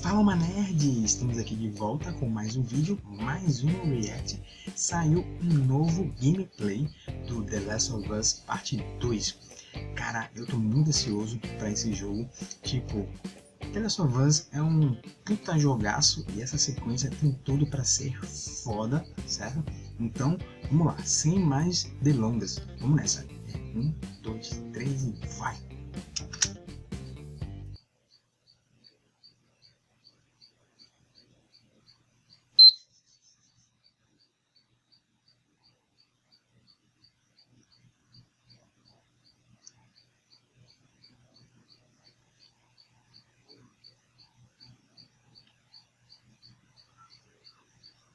Fala, nerd! Estamos aqui de volta com mais um vídeo, mais um react. Saiu um novo gameplay do The Last of Us Parte 2. Cara, eu tô muito ansioso pra esse jogo. Tipo, The Last of Us é um puta jogaço e essa sequência tem tudo pra ser foda, certo? Então, vamos lá, sem mais delongas. Vamos nessa. 1, 2, 3 e vai!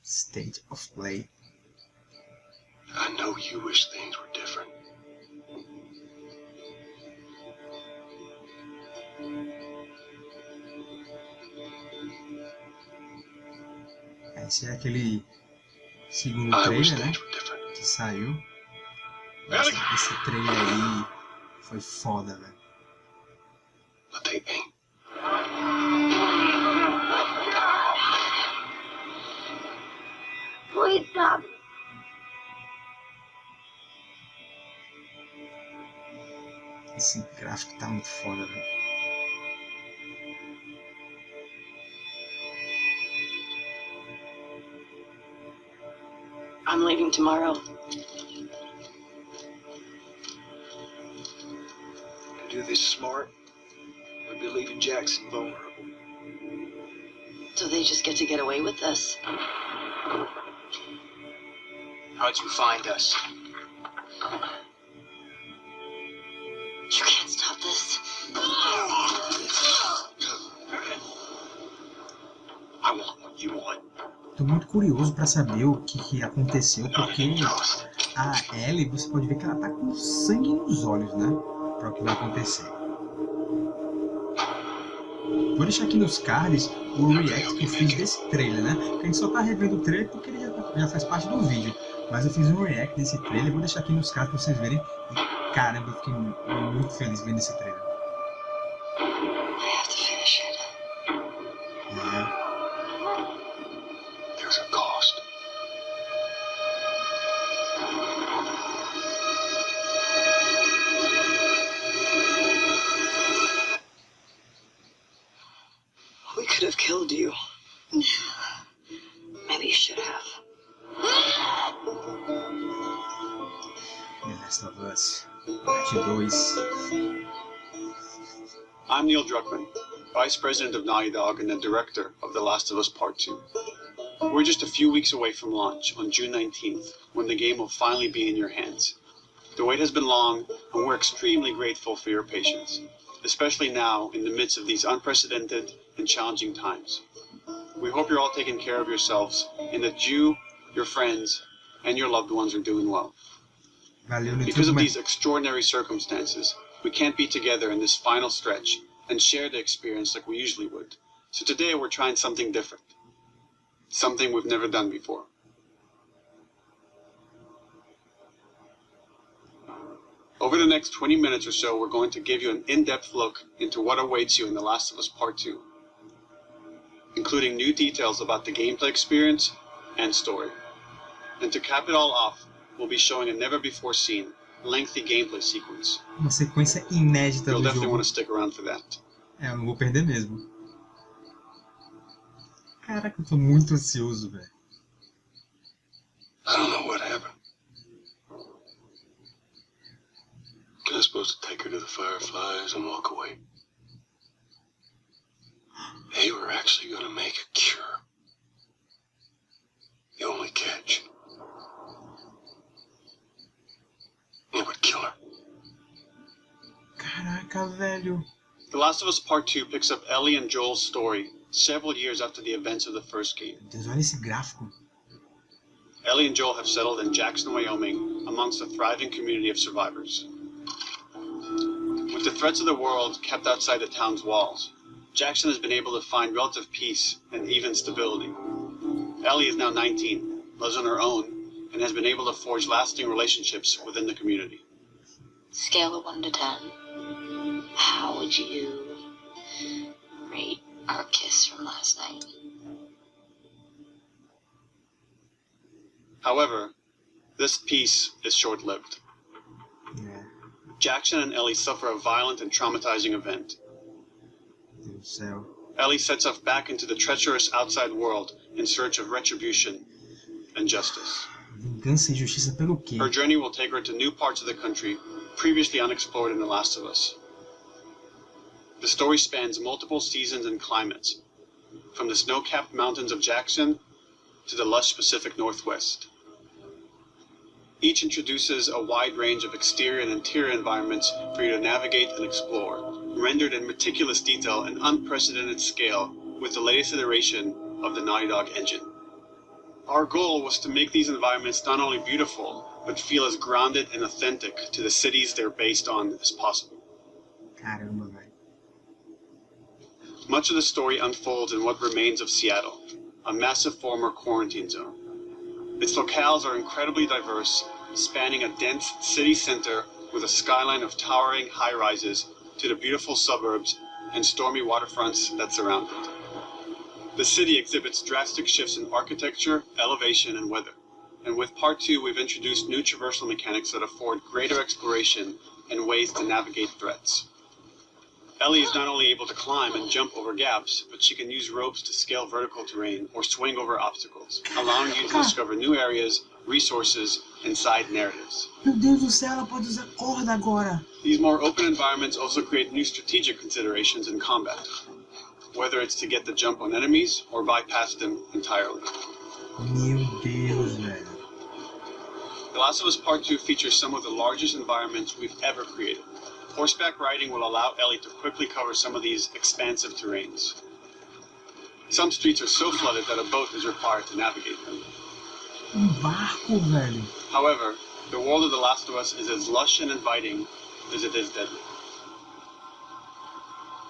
State of play. I know you wish things were different. Esse é aquele segundo I wish trailer, né? things were different. Que saiu. Esse trailer aí foi foda, velho. But they ain't. Please stop. Esse gráfico tá muito foda, velho. I'm leaving tomorrow. To do this smart, we'd be leaving Jackson vulnerable. So they just get away with this? How'd you find us? You can't stop this. I want what you want. Tô muito curioso pra saber o que aconteceu, porque a Ellie, você pode ver que ela tá com sangue nos olhos, né? Pra o que vai acontecer. Vou deixar aqui nos cards o react que eu fiz desse trailer, né? Porque a gente só tá revendo o trailer porque ele já faz parte do vídeo. Mas eu fiz um react desse trailer, vou deixar aqui nos cards pra vocês verem. E caramba, eu fiquei muito feliz vendo esse trailer. I have to finish it. É. There's a cost. We could have killed you. Maybe you should have. The Last of Us Parte 2. I'm Neil Druckmann, Vice President of Naughty Dog and the Director of The Last of Us Part 2. We're just a few weeks away from launch on June 19th, when the game will finally be in your hands. The wait has been long, and we're extremely grateful for your patience, especially now in the midst of these unprecedented and challenging times. We hope you're all taking care of yourselves and that you, your friends, and your loved ones are doing well. Valeu, Because of Druckmann. these extraordinary circumstances, we can't be together in this final stretch and share the experience like we usually would. So today we're trying something different. Something we've never done before. Over the next 20 minutes or so, we're going to give you an in-depth look into what awaits you in The Last of Us Part 2, including new details about the gameplay experience and story. And to cap it all off, we'll be showing a never-before-seen, lengthy gameplay sequence. Uma sequência inédita You'll do definitely jogo. want to stick around for that. É, eu não vou perder mesmo. Caraca, eu tô muito ansioso, velho. I don't know what happened. I was supposed to take her to the Fireflies and walk away. They were actually going to make a cure. The only catch, it would kill her. Caraca, velho. The Last of Us Part 2 picks up Ellie and Joel's story several years after the events of the first game. Meu Deus, olha esse gráfico. Ellie and Joel have settled in Jackson, Wyoming, amongst a thriving community of survivors. With the threats of the world kept outside the town's walls, Jackson has been able to find relative peace and even stability. Ellie is now 19, lives on her own, and has been able to forge lasting relationships within the community. Scale of 1 to 10. How would you rate our kiss kiss from last night. However, this peace is short-lived. É, Jackson and Ellie suffer a violent and traumatizing event. Meu Deus do céu. Ellie sets off back into the treacherous outside world in search of retribution and justice. Vingança e justiça pelo quê? Her journey will take her to new parts of the country previously unexplored in The Last of Us. The story spans multiple seasons and climates, from the snow-capped mountains of Jackson to the lush Pacific Northwest. Each introduces a wide range of exterior and interior environments for you to navigate and explore, rendered in meticulous detail and unprecedented scale with the latest iteration of the Naughty Dog engine. Our goal was to make these environments not only beautiful, but feel as grounded and authentic to the cities they're based on as possible. Caramba, velho. Much of the story unfolds in what remains of Seattle, a massive former quarantine zone. Its locales are incredibly diverse, spanning a dense city center with a skyline of towering high-rises to the beautiful suburbs and stormy waterfronts that surround it. The city exhibits drastic shifts in architecture, elevation, and weather. And with Part 2, we've introduced new traversal mechanics that afford greater exploration and ways to navigate threats. Ellie is not only able to climb and jump over gaps, but she can use ropes to scale vertical terrain or swing over obstacles, allowing you to discover new areas, resources, and side narratives. Meu Deus do céu, ela pode usar corda agora. These more open environments also create new strategic considerations in combat, whether it's to get the jump on enemies or bypass them entirely. Meu Deus, velho. The Last of Us Part 2 features some of the largest environments we've ever created. Horseback riding will allow Ellie to quickly cover some of these expansive terrains. Some streets are so flooded that a boat is required to navigate them. Barco, velho. However, the world of The Last of Us is as lush and inviting as it is deadly.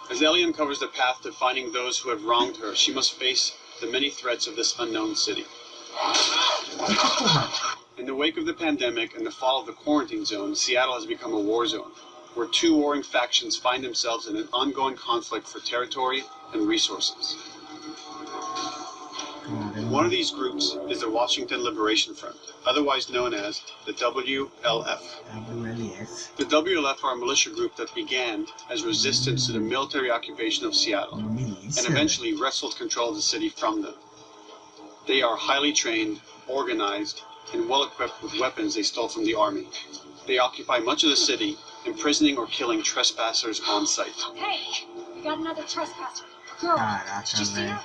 As Ellie uncovers the path to finding those who have wronged her, she must face the many threats of this unknown city. In the wake of the pandemic and the fall of the quarantine zone, Seattle has become a war zone, where two warring factions find themselves in an ongoing conflict for territory and resources. One of these groups is the Washington Liberation Front, otherwise known as the WLF. WLF. The WLF are a militia group that began as resistance to the military occupation of Seattle, Uma milícia, and eventually wrestled control of the city from them. They are highly trained, organized, and well-equipped with weapons they stole from the army. They occupy much of the city, imprisoning or killing trespassers on sight. Hey, we got another trespasser. Girl, did you see her?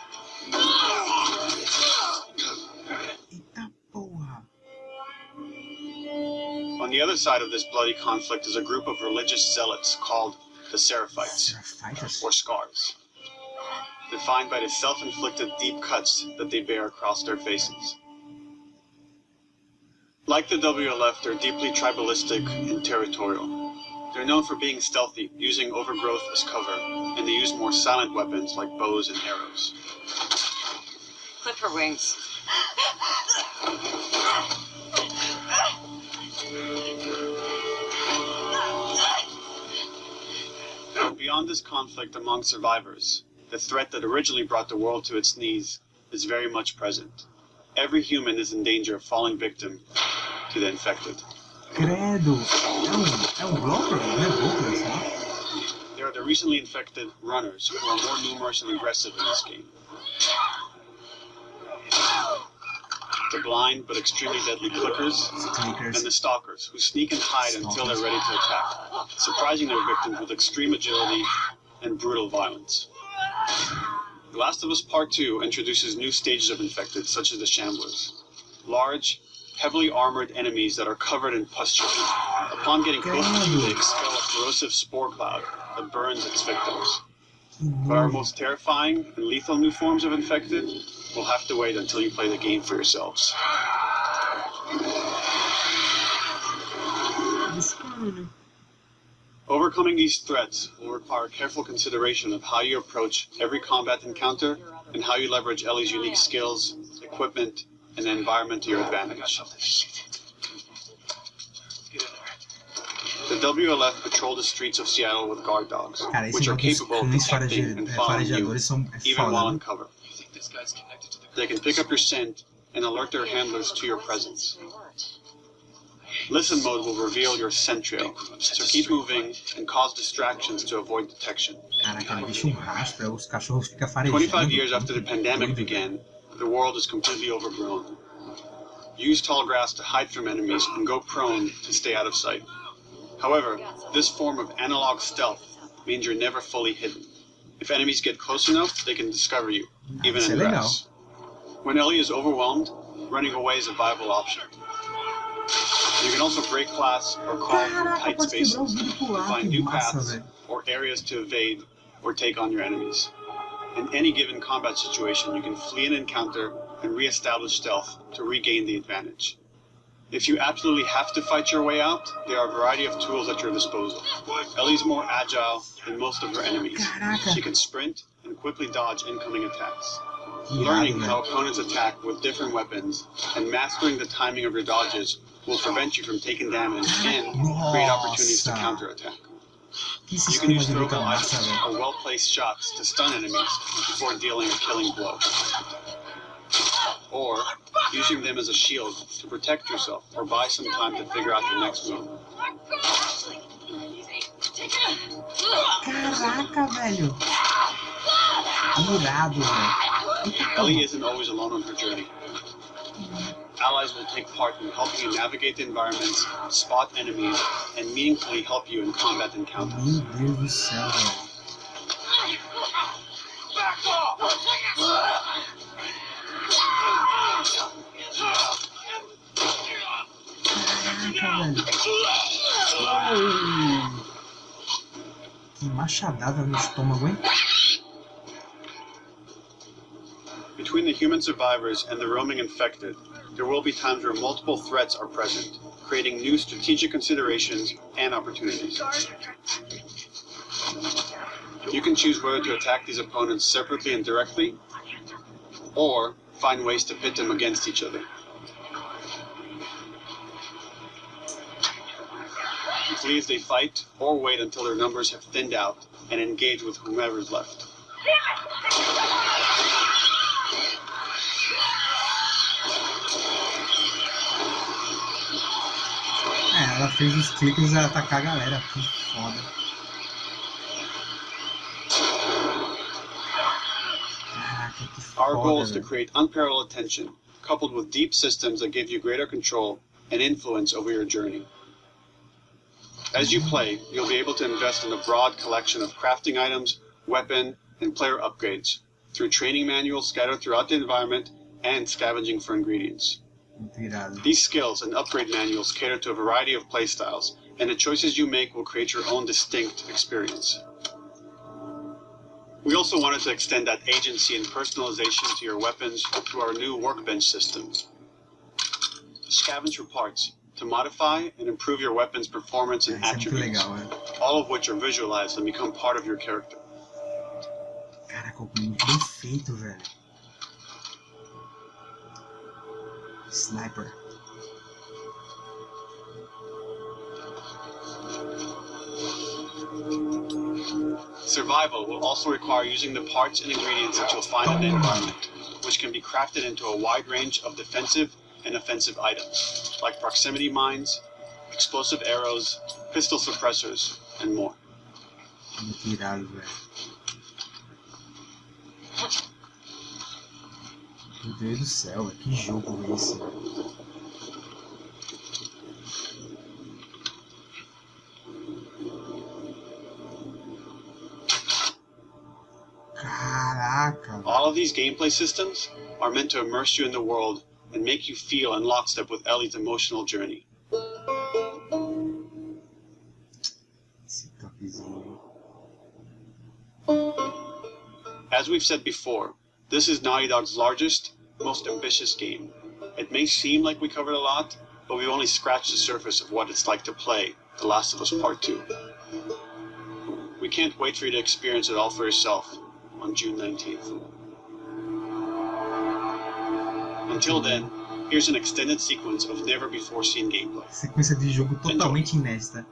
Eita porra. On the other side of this bloody conflict is a group of religious zealots called the Seraphites, Seraphites? or Scars, defined by the self-inflicted deep cuts that they bear across their faces. Like the WLF, they're deeply tribalistic and territorial. They're known for being stealthy, using overgrowth as cover, and they use more silent weapons like bows and arrows. Clip her wings. But beyond this conflict among survivors, the threat that originally brought the world to its knees is very much present. Every human is in danger of falling victim to the infected. Credo. É um bloco? Não é bloco, assim? They are the recently infected runners, who are more numerous and aggressive in this game. The blind but extremely deadly clickers, and the stalkers, who sneak and hide until they're ready to attack, surprising their victims with extreme agility and brutal violence. The Last of Us Part 2 introduces new stages of infected, such as the Shamblers. Large, heavily armored enemies that are covered in pustule. Upon getting close to you, they expel a corrosive spore cloud that burns its victims. But our most terrifying and lethal new forms of infected will have to wait until you play the game for yourselves. Overcoming these threats will require careful consideration of how you approach every combat encounter and how you leverage Ellie's unique skills, equipment, and environment to your advantage. The WLF patrol the streets of Seattle with guard dogs, Cara, which are esses capable of cães detecting and following you, farejadores são even foda, while né? in cover. They can pick up your scent and alert their handlers to your presence. Listen mode will reveal your scent trail, so keep moving and cause distractions to avoid detection. Caraca, ele deixa rastro, os cachorros ficam farejando. 25 years after the pandemic began, the world is completely overgrown. Use tall grass to hide from enemies and go prone to stay out of sight. However, this form of analog stealth means you're never fully hidden. If enemies get close enough, they can discover you, even in grass. When Ellie is overwhelmed, running away is a viable option. You can also break glass or crawl through tight spaces to find new paths or areas to evade or take on your enemies. In any given combat situation, you can flee an encounter and re-establish stealth to regain the advantage. If you absolutely have to fight your way out, there are a variety of tools at your disposal. Ellie's more agile than most of her enemies. She can sprint and quickly dodge incoming attacks. Learning how opponents attack with different weapons and mastering the timing of your dodges will prevent you from taking damage and create opportunities to counterattack. You can use throwable items or well-placed shots to stun enemies before dealing a killing blow. Or using them as a shield to protect yourself or buy some time to figure out your next move. Caraca, velho. Irado, velho. Ellie isn't always alone on her journey. Allies will take part in helping you navigate the environments, spot enemies, and meaningfully help you in combat encounters. Meu Deus do céu, velho. Caraca, velho. Que machadada no estômago, hein? Between the human survivors and the roaming infected, there will be times where multiple threats are present, creating new strategic considerations and opportunities. You can choose whether to attack these opponents separately and directly, or find ways to pit them against each other. Flee as they fight, or wait until their numbers have thinned out and engage with whomever is left. Ela fez os cliques a atacar a galera, que foda. Caraca, que foda. Our goal is to create unparalleled attention, coupled with deep systems that give you greater control and influence over your journey. As you play, you'll be able to invest in a broad collection of crafting items, weapon, and player upgrades, through training manuals scattered throughout the environment and scavenging for ingredients. These skills and upgrade manuals cater to a variety of playstyles, and the choices you make will create your own distinct experience. We also wanted to extend that agency and personalization to your weapons through our new workbench system. Scavenge for parts to modify and improve your weapon's performance and attributes, all of which are visualized and become part of your character. Caraca, muito bem feito, velho. Sniper. Survival will also require using the parts and ingredients that you'll find in the environment, which can be crafted into a wide range of defensive and offensive items, like proximity mines, explosive arrows, pistol suppressors, and more. Muito irado, velho. Meu Deus do céu, velho. Que jogo é esse, velho? Caraca. All of these gameplay systems are meant to immerse you in the world and make you feel in lockstep with Ellie's emotional journey. Esse toquezinho. As we've said before, this is Naughty Dog's largest, most ambitious game. It may seem like we covered a lot, but we've only scratched the surface of what it's like to play The Last of Us Part 2. We can't wait for you to experience it all for yourself on June 19th. Until then, here's an extended sequence of never-before-seen gameplay. Sequência de jogo totalmente inédita.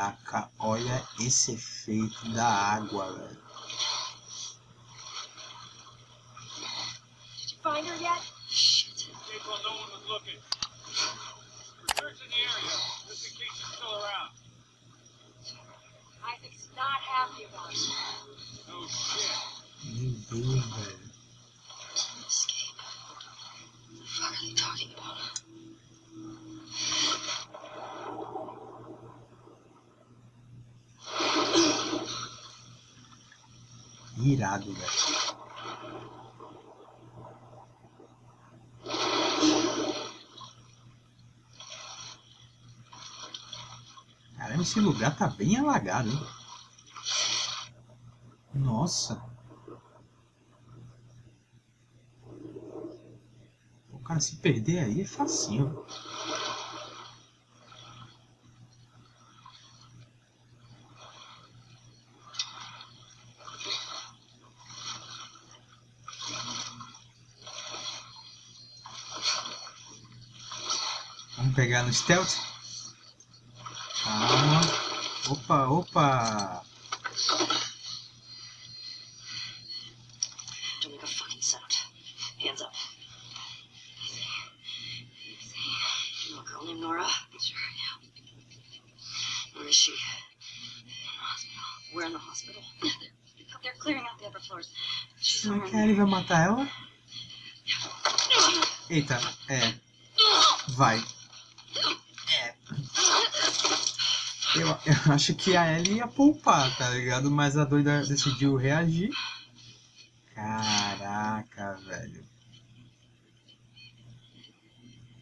Caraca, olha esse efeito da água, velho. Did you find her yet? Shit. Well, no one was looking. Search in the area, just in case she's still around. Isaac's not happy about it. Oh shit. Meu Deus, velho. Escape. What the fuck are they talking about? Irado, velho. Caramba, esse lugar tá bem alagado, hein? Nossa. O cara se perder aí é facinho. Vamos pegar no stealth. Calma. Opa, opa. Don't make a fucking sound. Hands up. You know a girl named Nora? Sure, yeah. Where is she? In the hospital. Where in the hospital? They're clearing out the upper floors. She's Será somewhere que a in Ellie there. vai matar ela? Eita, é. Vai. É. Eu acho que a Ellie ia poupar, tá ligado? Mas a doida decidiu reagir. Caraca, velho.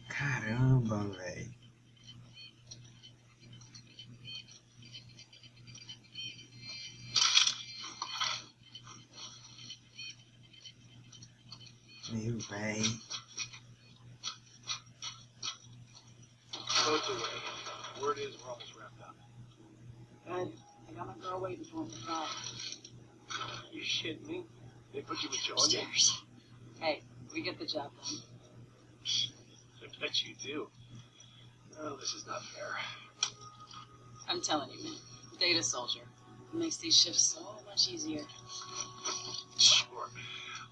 Caramba, velho. Meu velho. Boats away. Word is we're almost wrapped up. Good. I got my girl waiting for him to drive. You shitting me? They put you with Georgia? Upstairs. Hey, we get the job done. I bet you do. Oh, this is not fair. I'm telling you, man. Data soldier. It makes these shifts so much easier. Sure.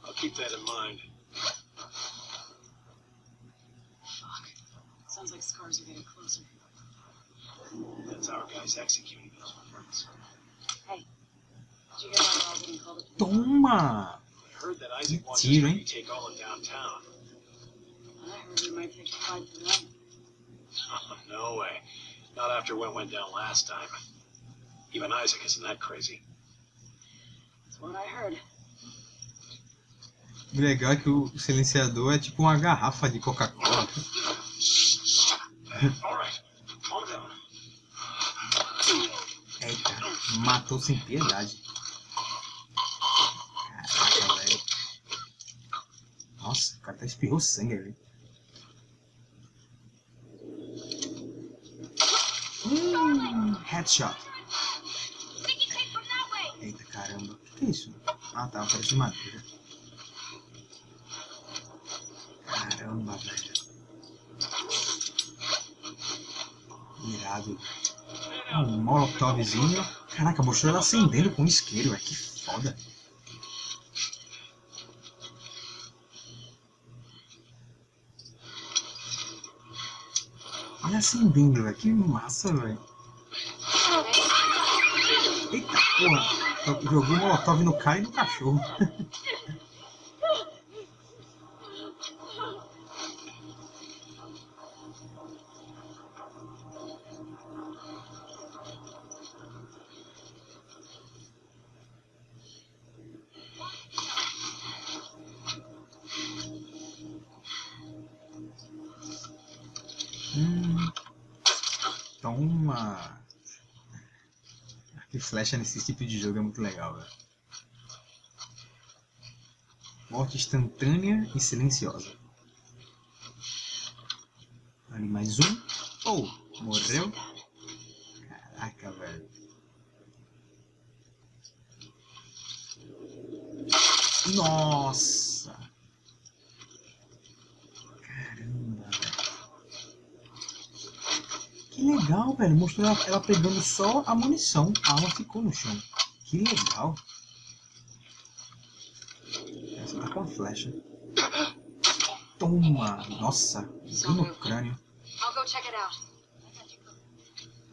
I'll keep that in mind. Fuck. Sounds like scars are getting closer. That's our guys executing those ones. Hey, did you hear about it all getting called up to the Toma! I heard that Isaac wants us Mentira, to hein? retake all of downtown. I heard we might take a fight to them. Oh, no way. Not after what went down last time. Even Isaac isn't that crazy. That's what I heard. O legal é que o silenciador é tipo uma garrafa de Coca-Cola. All right. Calm down. Eita, matou sem piedade. Caraca, velho. Nossa, o cara até espirrou sangue ali. Headshot. Eita, caramba. O que é isso? Ah, tá, parece madeira. Caramba, velho. Irado. Um molotovzinho. Caraca, mostrou ela acendendo com isqueiro, velho. Que foda. Olha acendendo, velho. Que massa, velho. Eita porra. Eu joguei molotov no cara e no cachorro. Toma! Que flecha nesse tipo de jogo é muito legal, velho. Morte instantânea e silenciosa. Ali mais um. Oh, morreu. Caraca, velho. Nossa! Caramba, velho. Que legal legal, velho. Mostrou ela pegando só a munição. A arma ficou no chão. Que legal. Essa tá com a flecha. Toma. Nossa. Bem no crânio. I'll go check it out.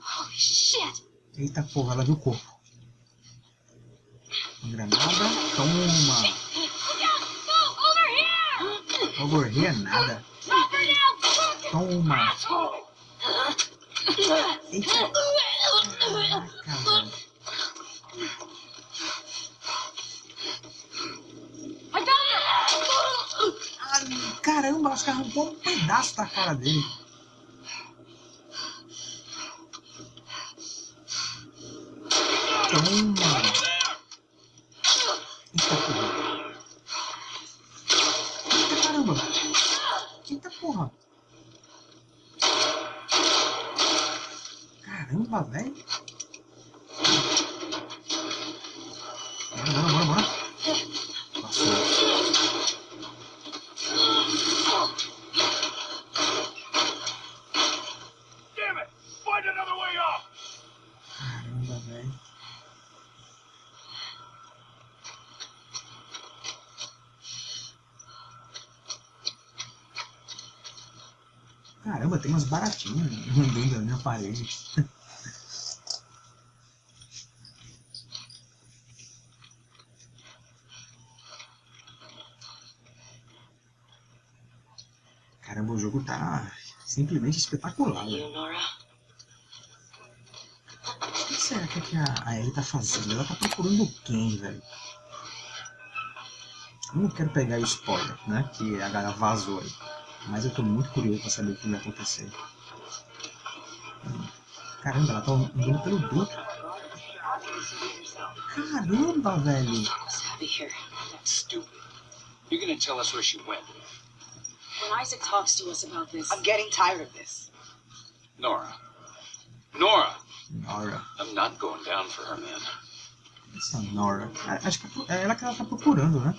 Holy shit! Eita porra, ela viu o corpo. Granada. Toma. Over here nada. Toma. Eita. Caraca, velho. Ah, caramba, ela arrancou um pedaço da cara dele. Toma. Eita porra. Eita caramba. Eita porra. Caramba, velho. Bora. Passou. Damn it! Find another way off! Caramba, velho. Caramba, tem umas baratinhas andando na minha parede. Caramba, o jogo tá simplesmente espetacular, velho. O que será que a Ellie tá fazendo? Ela tá procurando quem, velho? Eu não quero pegar o spoiler, né? Que a galera vazou aí. Mas eu tô muito curioso pra saber o que vai acontecer. Caramba, ela tá andando pelo duto. Caramba, velho. That's stupid. You're gonna tell us where she went. When Isaac talks to us about this, I'm getting tired of this. Nora. Nora. I'm not going down for her, man. Essa Nora. Acho que é ela que ela tá procurando, né?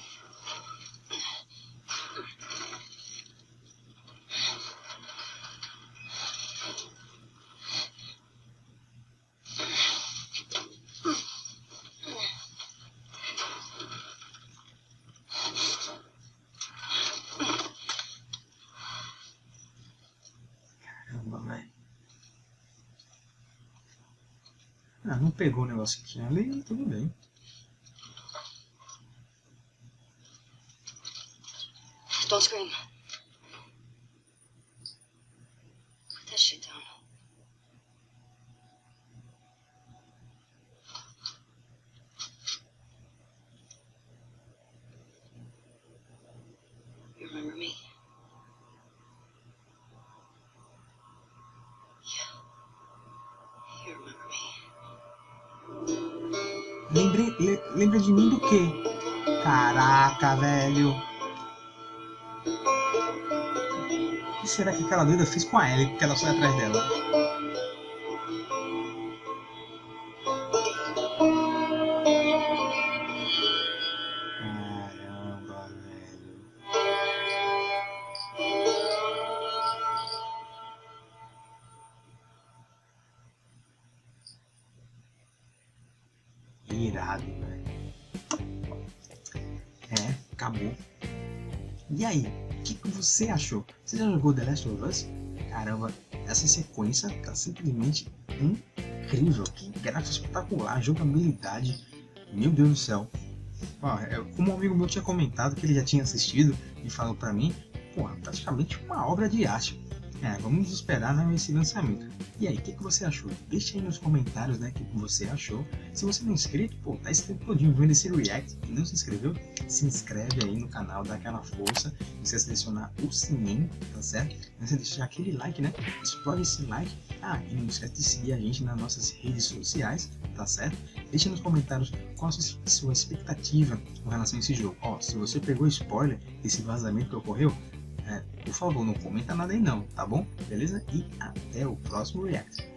Ah, não pegou o negócio que tinha ali, tudo bem. Don't scream. Put that shit down. You remember me? Yeah. You remember me? Lembra de mim do quê? Caraca, velho. O que será que aquela doida fez com a Ellie, que ela foi atrás dela? Caramba, velho. Irado, velho. É, acabou. E aí, o que você achou? Você já jogou The Last of Us? Caramba, essa sequência tá simplesmente incrível. Que gráfico espetacular, jogabilidade. Meu Deus do céu. Ó, como um amigo meu tinha comentado que ele já tinha assistido e falou pra mim, porra, praticamente uma obra de arte. Vamos esperar, né, esse lançamento. E aí, o que você achou? Deixa aí nos comentários, né, o que você achou. Se você não é inscrito, pô, tá esse tempo todinho vendo esse react e não se inscreveu, se inscreve aí no canal, dá aquela força, você selecionar o sininho, tá certo? Você deixar aquele like, né? Explode esse like. E não esquece de seguir a gente nas nossas redes sociais, tá certo? Deixa nos comentários qual a sua expectativa com relação a esse jogo. Ó, se você pegou spoiler desse vazamento que ocorreu, por favor, não comenta nada aí não, tá bom? Beleza? E até o próximo react.